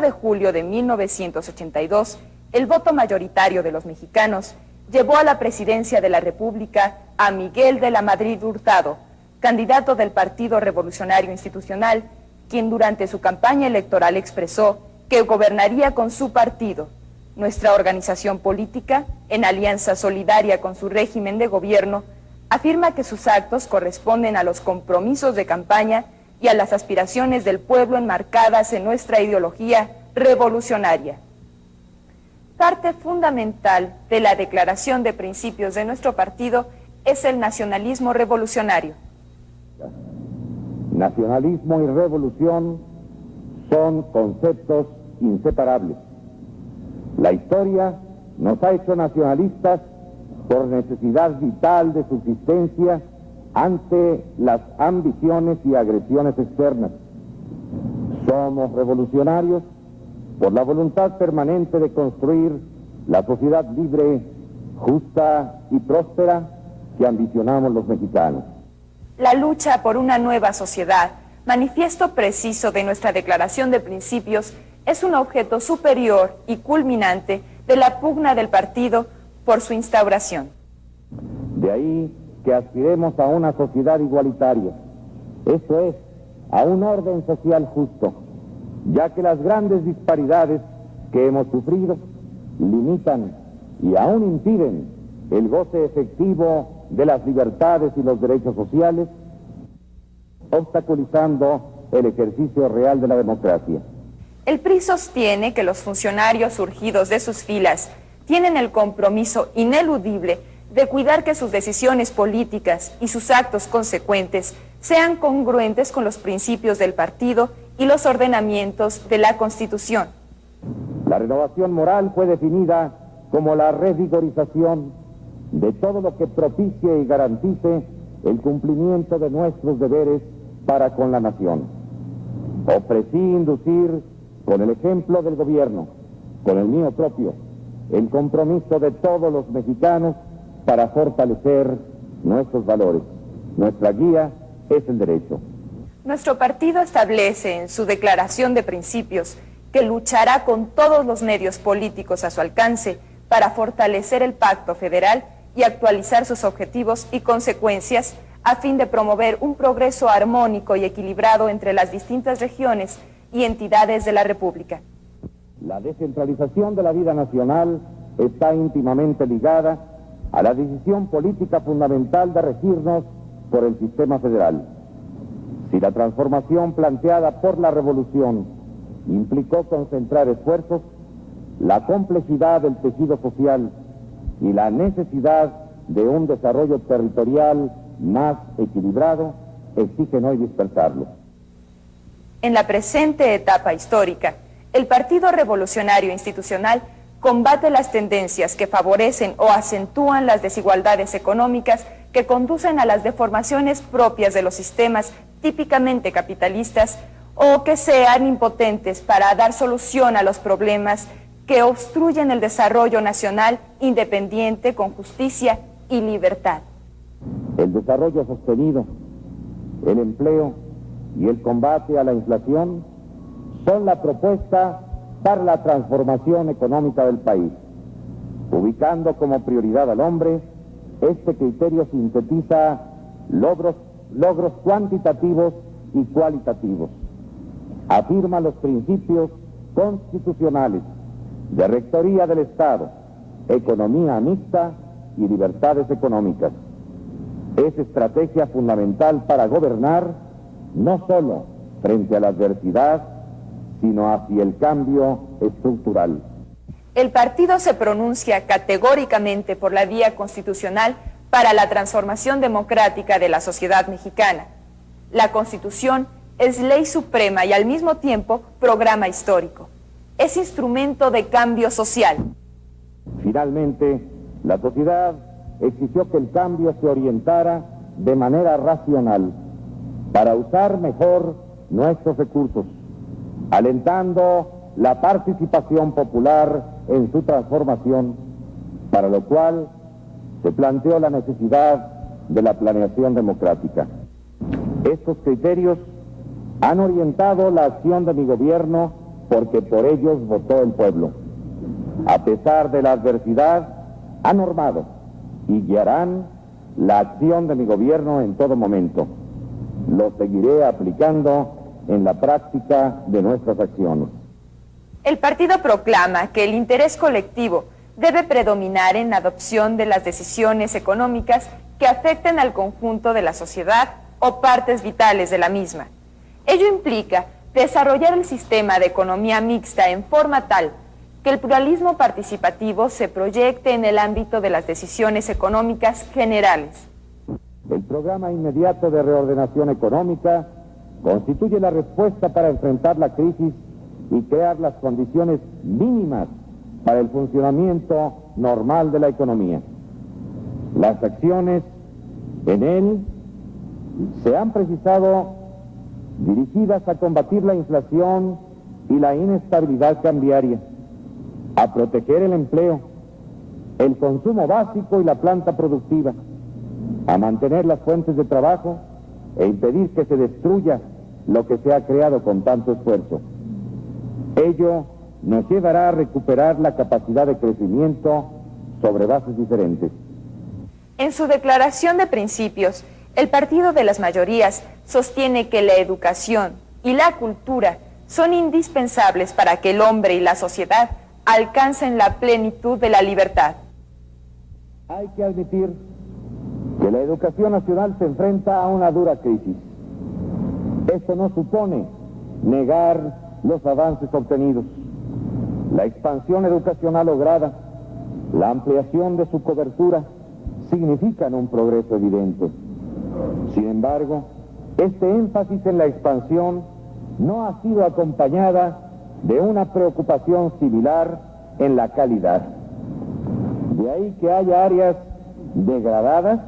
de julio de 1982, el voto mayoritario de los mexicanos llevó a la presidencia de la República a Miguel de la Madrid Hurtado, candidato del Partido Revolucionario Institucional, quien durante su campaña electoral expresó que gobernaría con su partido. Nuestra organización política, en alianza solidaria con su régimen de gobierno, afirma que sus actos corresponden a los compromisos de campaña y a las aspiraciones del pueblo enmarcadas en nuestra ideología revolucionaria. Parte fundamental de la declaración de principios de nuestro partido es el nacionalismo revolucionario. Nacionalismo y revolución son conceptos inseparables. La historia nos ha hecho nacionalistas por necesidad vital de subsistencia ante las ambiciones y agresiones externas. Somos revolucionarios por la voluntad permanente de construir la sociedad libre, justa y próspera que ambicionamos los mexicanos. La lucha por una nueva sociedad, manifiesto preciso de nuestra declaración de principios, es un objeto superior y culminante de la pugna del partido por su instauración. De ahí que aspiremos a una sociedad igualitaria, esto es, a un orden social justo, ya que las grandes disparidades que hemos sufrido limitan y aún impiden el goce efectivo de las libertades y los derechos sociales, obstaculizando el ejercicio real de la democracia. El PRI sostiene que los funcionarios surgidos de sus filas tienen el compromiso ineludible de cuidar que sus decisiones políticas y sus actos consecuentes sean congruentes con los principios del partido y los ordenamientos de la Constitución. La renovación moral fue definida como la revigorización de todo lo que propicie y garantice el cumplimiento de nuestros deberes para con la nación. Ofrecí inducir con el ejemplo del gobierno, con el mío propio, el compromiso de todos los mexicanos para fortalecer nuestros valores. Nuestra guía es el derecho. Nuestro partido establece en su declaración de principios que luchará con todos los medios políticos a su alcance para fortalecer el pacto federal y actualizar sus objetivos y consecuencias a fin de promover un progreso armónico y equilibrado entre las distintas regiones y entidades de la República. La descentralización de la vida nacional está íntimamente ligada a la decisión política fundamental de regirnos por el sistema federal. Si la transformación planteada por la revolución implicó concentrar esfuerzos, la complejidad del tejido social y la necesidad de un desarrollo territorial más equilibrado exigen hoy dispersarlo. En la presente etapa histórica, el Partido Revolucionario Institucional combate las tendencias que favorecen o acentúan las desigualdades económicas que conducen a las deformaciones propias de los sistemas típicamente capitalistas o que sean impotentes para dar solución a los problemas que obstruyen el desarrollo nacional independiente con justicia y libertad. El desarrollo sostenido, el empleo y el combate a la inflación son la propuesta para la transformación económica del país. Ubicando como prioridad al hombre, este criterio sintetiza logros cuantitativos y cualitativos. Afirma los principios constitucionales de rectoría del Estado, economía mixta y libertades económicas. Es estrategia fundamental para gobernar no solo frente a la adversidad, sino hacia el cambio estructural. El partido se pronuncia categóricamente por la vía constitucional para la transformación democrática de la sociedad mexicana. La Constitución es ley suprema y al mismo tiempo programa histórico. Es instrumento de cambio social. Finalmente, la sociedad exigió que el cambio se orientara de manera racional para usar mejor nuestros recursos, alentando la participación popular en su transformación, para lo cual se planteó la necesidad de la planeación democrática. Estos criterios han orientado la acción de mi gobierno porque por ellos votó el pueblo. A pesar de la adversidad, han normado y guiarán la acción de mi gobierno en todo momento. Lo seguiré aplicando en la práctica de nuestras acciones. El partido proclama que el interés colectivo debe predominar en la adopción de las decisiones económicas que afecten al conjunto de la sociedad o partes vitales de la misma. Ello implica desarrollar el sistema de economía mixta en forma tal que el pluralismo participativo se proyecte en el ámbito de las decisiones económicas generales. El programa inmediato de reordenación económica constituye la respuesta para enfrentar la crisis y crear las condiciones mínimas para el funcionamiento normal de la economía. Las acciones en él se han precisado dirigidas a combatir la inflación y la inestabilidad cambiaria, a proteger el empleo, el consumo básico y la planta productiva, a mantener las fuentes de trabajo e impedir que se destruya lo que se ha creado con tanto esfuerzo. Ello nos llevará a recuperar la capacidad de crecimiento sobre bases diferentes. En su declaración de principios, el Partido de las Mayorías sostiene que la educación y la cultura son indispensables para que el hombre y la sociedad alcancen la plenitud de la libertad. Hay que admitir que la educación nacional se enfrenta a una dura crisis. Esto no supone negar los avances obtenidos. La expansión educacional lograda, la ampliación de su cobertura, significan un progreso evidente. Sin embargo, este énfasis en la expansión no ha sido acompañada de una preocupación similar en la calidad. De ahí que haya áreas degradadas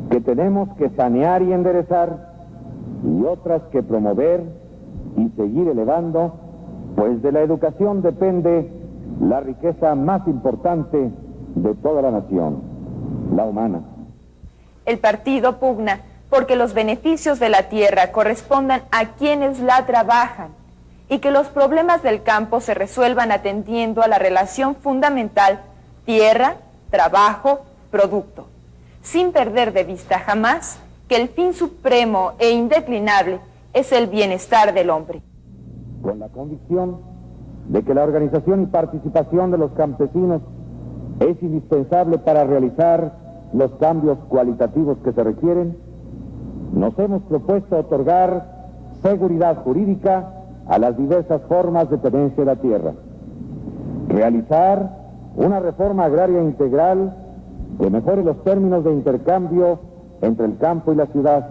que tenemos que sanear y enderezar, y otras que promover y seguir elevando, pues de la educación depende la riqueza más importante de toda la nación, la humana. El partido pugna porque los beneficios de la tierra correspondan a quienes la trabajan y que los problemas del campo se resuelvan atendiendo a la relación fundamental tierra, trabajo, producto, sin perder de vista jamás que el fin supremo e indeclinable es el bienestar del hombre. Con la convicción de que la organización y participación de los campesinos es indispensable para realizar los cambios cualitativos que se requieren, nos hemos propuesto otorgar seguridad jurídica a las diversas formas de tenencia de la tierra, realizar una reforma agraria integral que mejore los términos de intercambio entre el campo y la ciudad,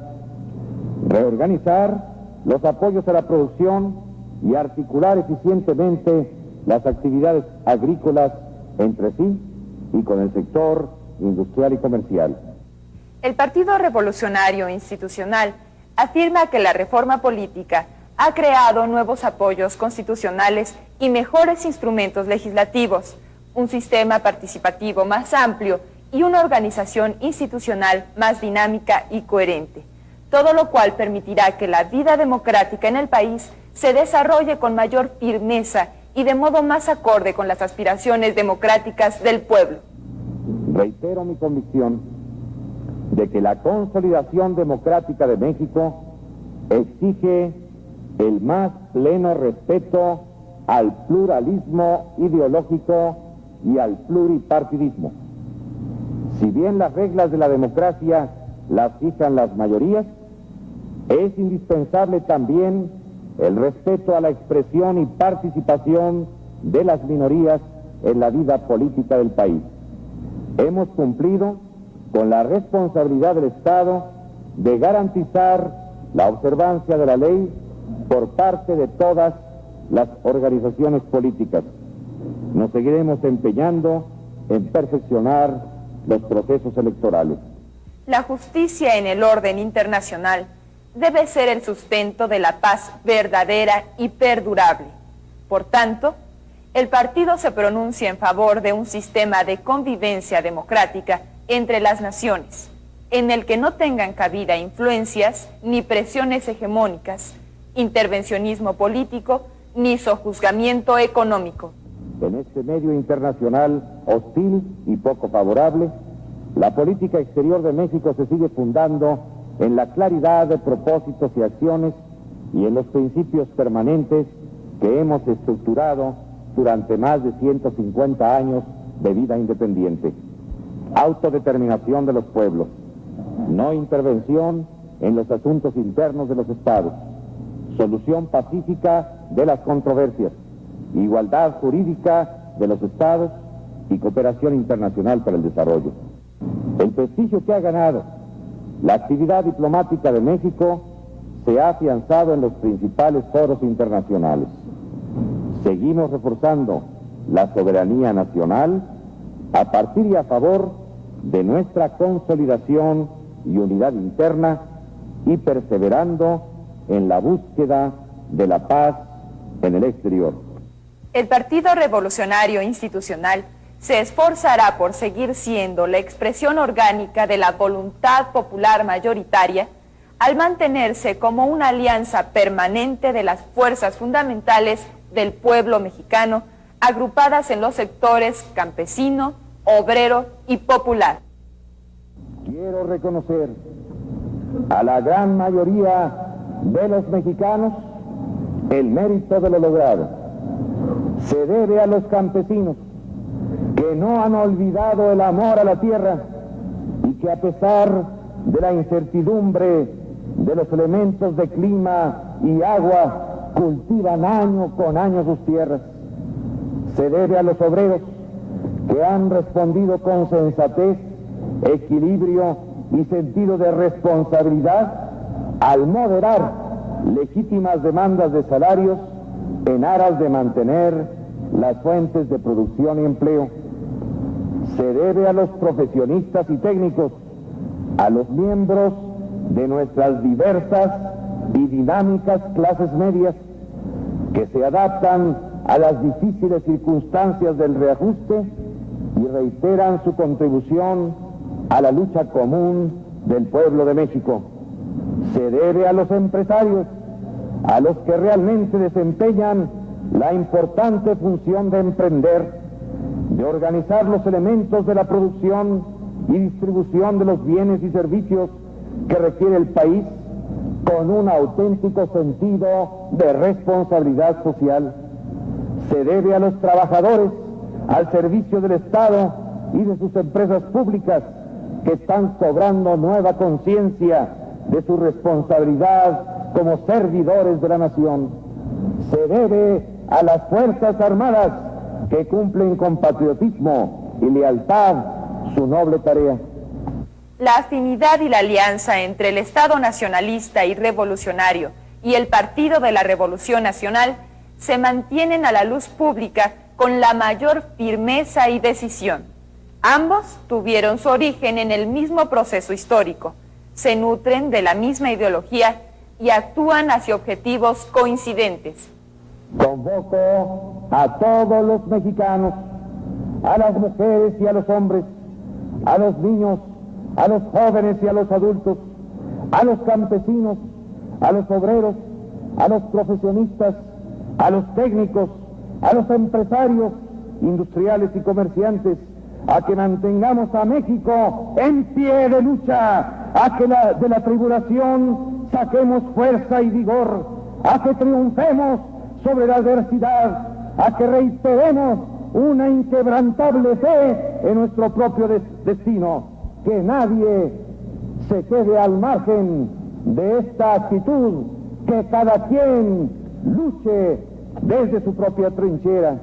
reorganizar los apoyos a la producción y articular eficientemente las actividades agrícolas entre sí y con el sector industrial y comercial. El Partido Revolucionario Institucional afirma que la reforma política ha creado nuevos apoyos constitucionales y mejores instrumentos legislativos, un sistema participativo más amplio y una organización institucional más dinámica y coherente, todo lo cual permitirá que la vida democrática en el país se desarrolle con mayor firmeza y de modo más acorde con las aspiraciones democráticas del pueblo. Reitero mi convicción de que la consolidación democrática de México exige el más pleno respeto al pluralismo ideológico y al pluripartidismo. Si bien las reglas de la democracia las fijan las mayorías, es indispensable también el respeto a la expresión y participación de las minorías en la vida política del país. Hemos cumplido con la responsabilidad del Estado de garantizar la observancia de la ley por parte de todas las organizaciones políticas. Nos seguiremos empeñando en perfeccionar los procesos electorales. La justicia en el orden internacional debe ser el sustento de la paz verdadera y perdurable. Por tanto, el partido se pronuncia en favor de un sistema de convivencia democrática entre las naciones, en el que no tengan cabida influencias ni presiones hegemónicas, intervencionismo político, ni sojuzgamiento económico. En este medio internacional hostil y poco favorable, la política exterior de México se sigue fundando en la claridad de propósitos y acciones y en los principios permanentes que hemos estructurado durante más de 150 años de vida independiente. Autodeterminación de los pueblos, no intervención en los asuntos internos de los estados, solución pacífica de las controversias, igualdad jurídica de los estados y cooperación internacional para el desarrollo. El prestigio que ha ganado la actividad diplomática de México se ha afianzado en los principales foros internacionales. Seguimos reforzando la soberanía nacional a partir y a favor de nuestra consolidación y unidad interna y perseverando en la búsqueda de la paz en el exterior. El Partido Revolucionario Institucional se esforzará por seguir siendo la expresión orgánica de la voluntad popular mayoritaria al mantenerse como una alianza permanente de las fuerzas fundamentales del pueblo mexicano, agrupadas en los sectores campesino, obrero y popular. Quiero reconocer a la gran mayoría de los mexicanos el mérito de lo logrado. Se debe a los campesinos que no han olvidado el amor a la tierra y que a pesar de la incertidumbre de los elementos de clima y agua, cultivan año con año sus tierras. Se debe a los obreros que han respondido con sensatez, equilibrio y sentido de responsabilidad al moderar legítimas demandas de salarios en aras de mantener las fuentes de producción y empleo. Se debe a los profesionistas y técnicos, a los miembros de nuestras diversas y dinámicas clases medias que se adaptan a las difíciles circunstancias del reajuste y reiteran su contribución a la lucha común del pueblo de México. Se debe a los empresarios, a los que realmente desempeñan la importante función de emprender, de organizar los elementos de la producción y distribución de los bienes y servicios que requiere el país con un auténtico sentido de responsabilidad social. Se debe a los trabajadores al servicio del Estado y de sus empresas públicas que están cobrando nueva conciencia de su responsabilidad como servidores de la nación. Se debe a las Fuerzas Armadas que cumplen con patriotismo y lealtad su noble tarea. La afinidad y la alianza entre el Estado nacionalista y revolucionario y el Partido de la Revolución Nacional se mantienen a la luz pública con la mayor firmeza y decisión. Ambos tuvieron su origen en el mismo proceso histórico, se nutren de la misma ideología y actúan hacia objetivos coincidentes. Convoco a todos los mexicanos, a las mujeres y a los hombres, a los niños, a los jóvenes y a los adultos, a los campesinos, a los obreros, a los profesionistas, a los técnicos, a los empresarios, industriales y comerciantes, a que mantengamos a México en pie de lucha, a que de la tribulación saquemos fuerza y vigor, a que triunfemos sobre la adversidad, a que reiteremos una inquebrantable fe en nuestro propio destino. Que nadie se quede al margen de esta actitud, que cada quien luche desde su propia trinchera.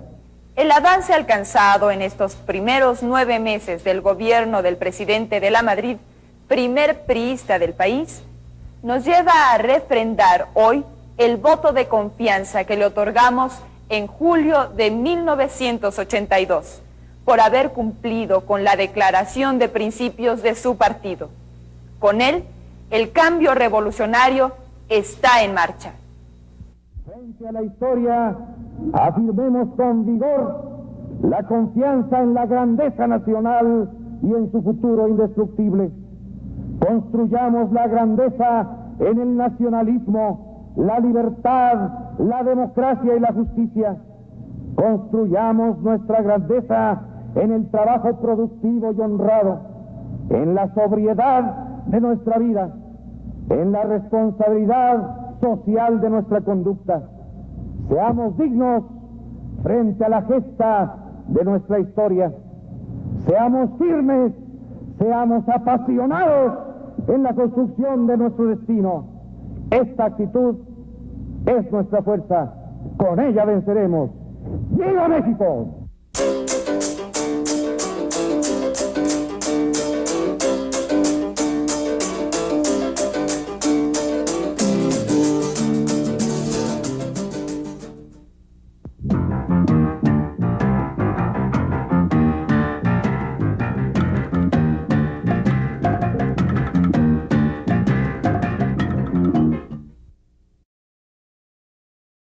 El avance alcanzado en estos primeros 9 meses del gobierno del presidente de la Madrid, primer priista del país, nos lleva a refrendar hoy el voto de confianza que le otorgamos en julio de 1982. Por haber cumplido con la declaración de principios de su partido. Con él, el cambio revolucionario está en marcha. Frente a la historia, afirmemos con vigor la confianza en la grandeza nacional y en su futuro indestructible. Construyamos la grandeza en el nacionalismo, la libertad la democracia y la justicia. Construyamos nuestra grandeza en el trabajo productivo y honrado, en la sobriedad de nuestra vida, en la responsabilidad social de nuestra conducta. Seamos dignos frente a la gesta de nuestra historia. Seamos firmes, seamos apasionados en la construcción de nuestro destino. Esta actitud es nuestra fuerza. Con ella venceremos. ¡Viva México!